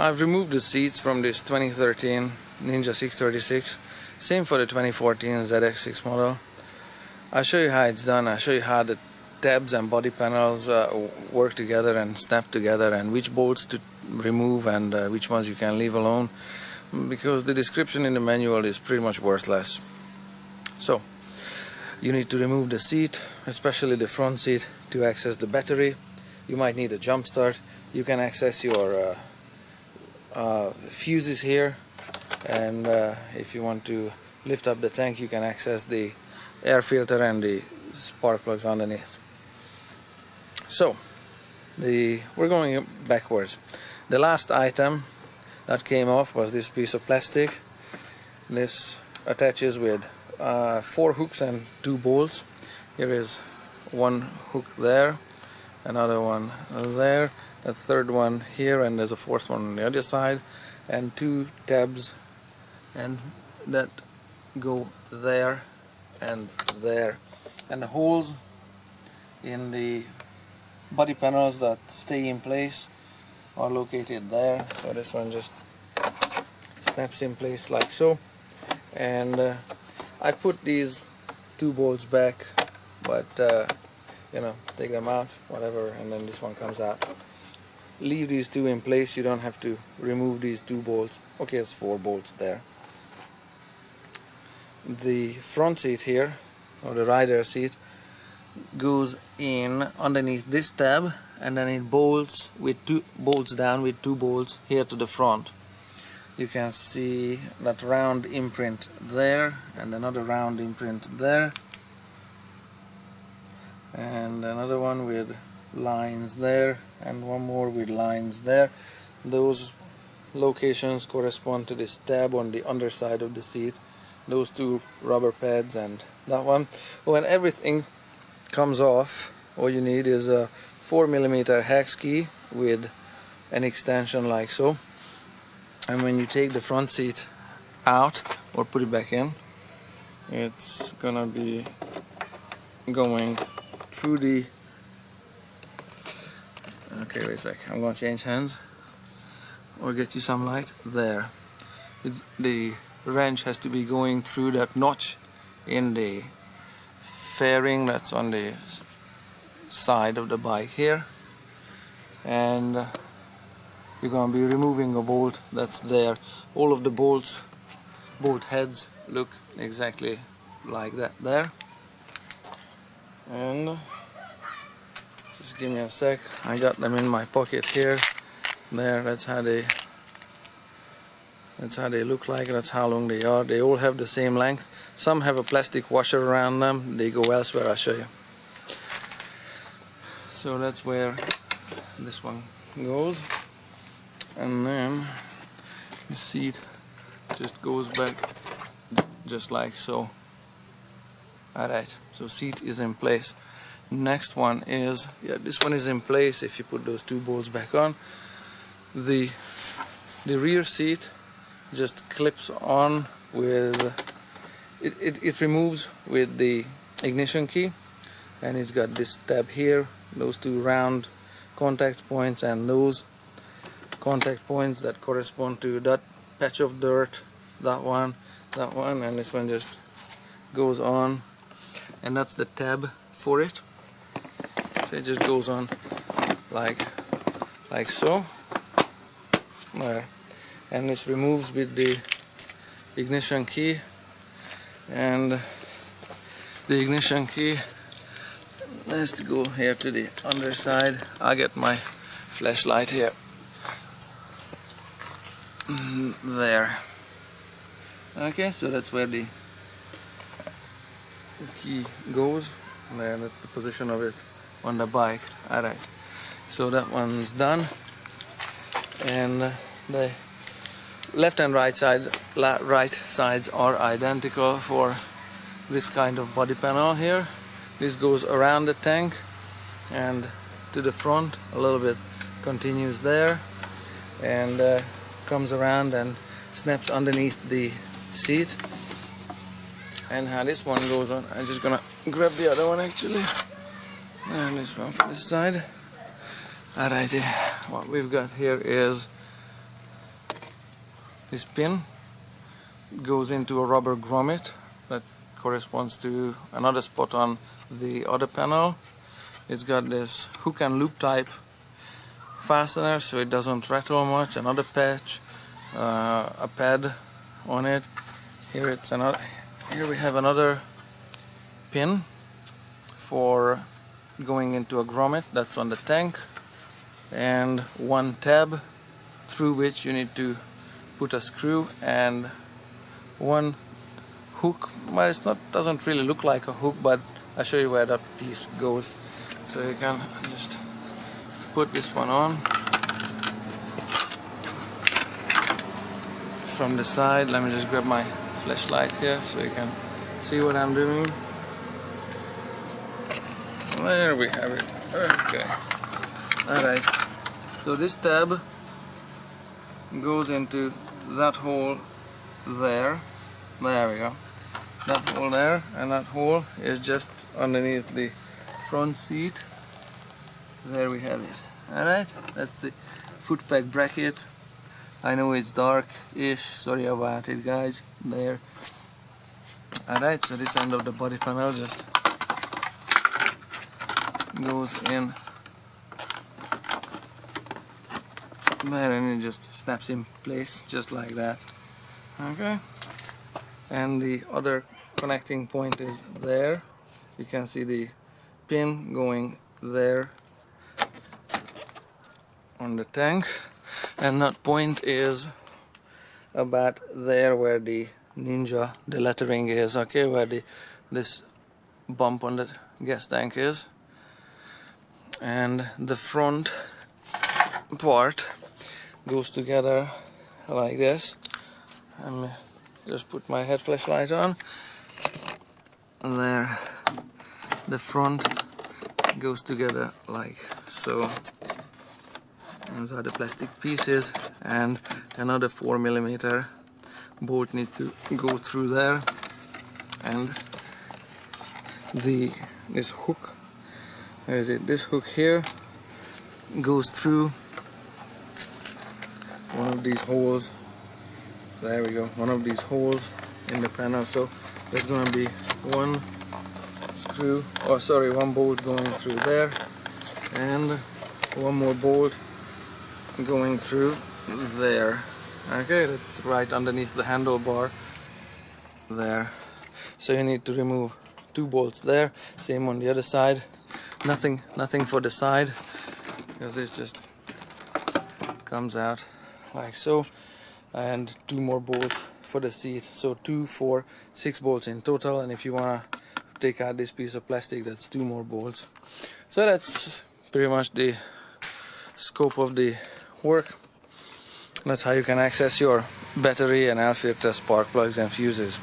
I've removed the seats from this 2013 Ninja 636. Same for the 2014 ZX6 model. I'll show you how it's done. I'll show you how the tabs and body panels work together and snap together, and which bolts to remove and which ones you can leave alone, because the description in the manual is pretty much worthless. So you need to remove the seat, especially the front seat, to access the battery. You might need a jump start. You can access your fuses here, and if you want to lift up the tank, you can access the air filter and the spark plugs underneath. So we're going backwards. The last item that came off was this piece of plastic. This attaches with 4 hooks and 2 bolts. Here is one hook there, another one there, a third one here, and there's a fourth one on the other side, and 2 tabs and that go there and there, and the holes in the body panels that stay in place are located there. So this one just snaps in place like so, and I put these 2 bolts back, but you know, take them out, whatever, and then this one comes out. Leave these 2 in place. You don't have to remove these 2 bolts. Okay, it's 4 bolts there. The front seat here, or the rider seat, goes in underneath this tab, and then it bolts down with 2 bolts here to the front. You can see that round imprint there, and another round imprint there, and another one with lines there, and one more with lines there. Those locations correspond to this tab on the underside of the seat, those 2 rubber pads and that one. When everything comes off, all you need is a 4mm hex key with an extension like so, and when you take the front seat out or put it back in, it's gonna be going through the... Okay, wait a sec, I'm gonna change hands or get you some light. There, the wrench has to be going through that notch in the fairing that's on the side of the bike here, and you're going to be removing a bolt that's there. All of the bolt heads look exactly like that there, and just give me a sec, I got them in my pocket here. There, that's how they look like, that's how long they are. They all have the same length. Some have a plastic washer around them, they go elsewhere, I'll show you. So that's where this one goes, and then the seat just goes back just like so. Alright, so seat is in place. Next one is, yeah, this one is in place if you put those 2 bolts back on. The rear seat just clips on with it removes with the ignition key, and it's got this tab here, those 2 round contact points, and those contact points that correspond to that patch of dirt, that one, and this one just goes on, and that's the tab for it. So it just goes on like so there, and this removes with the ignition key, and the ignition key has to go here to the underside. I'll get my flashlight here. There. Okay, so that's where the key goes. There, that's the position of it on the bike. Alright, so that one's done, and the left and right sides are identical for this kind of body panel here. This goes around the tank and to the front a little bit, continues there, and comes around and snaps underneath the seat. And how this one goes on, I'm just gonna grab the other one actually, and this one for this side. Alrighty, what we've got here is this pin goes into a rubber grommet that corresponds to another spot on the other panel. It's got this hook and loop type fastener so it doesn't rattle much, another patch, a pad on it. Here we have another pin for going into a grommet that's on the tank, and one tab through which you need to put a screw, and one hook. Well, doesn't really look like a hook, but I'll show you where that piece goes. So you can just put this one on from the side. Let me just grab my flashlight here so you can see what I'm doing. There we have it. Okay. Alright. So this tab goes into that hole there. There we go. That hole there, and that hole is just underneath the front seat. There we have it. Alright, that's the foot peg bracket. I know it's dark-ish, sorry about it guys. There. Alright, so this end of the body panel just goes in there, and it just snaps in place just like that. Okay, and the other connecting point is there. You can see the pin going there on the tank, and that point is about there where the Ninja, the lettering is, okay, where this bump on the gas tank is. And the front part goes together like this. And just put my head flashlight on. And there, the front goes together like so. These are the plastic pieces, and another 4mm bolt needs to go through there, and this hook, where is it? This hook here goes through one of these holes. There we go, one of these holes in the panel. So there's going to be one bolt going through there, and one more bolt going through there. Okay, that's right underneath the handlebar there. So you need to remove 2 bolts there. Same on the other side. Nothing for the side, because this just comes out like so. And 2 more bolts for the seat. So 2, 4, 6 bolts in total. And if you wanna take out this piece of plastic, that's 2 more bolts. So that's pretty much the scope of the work. That's how you can access your battery and outfit spark plugs and fuses.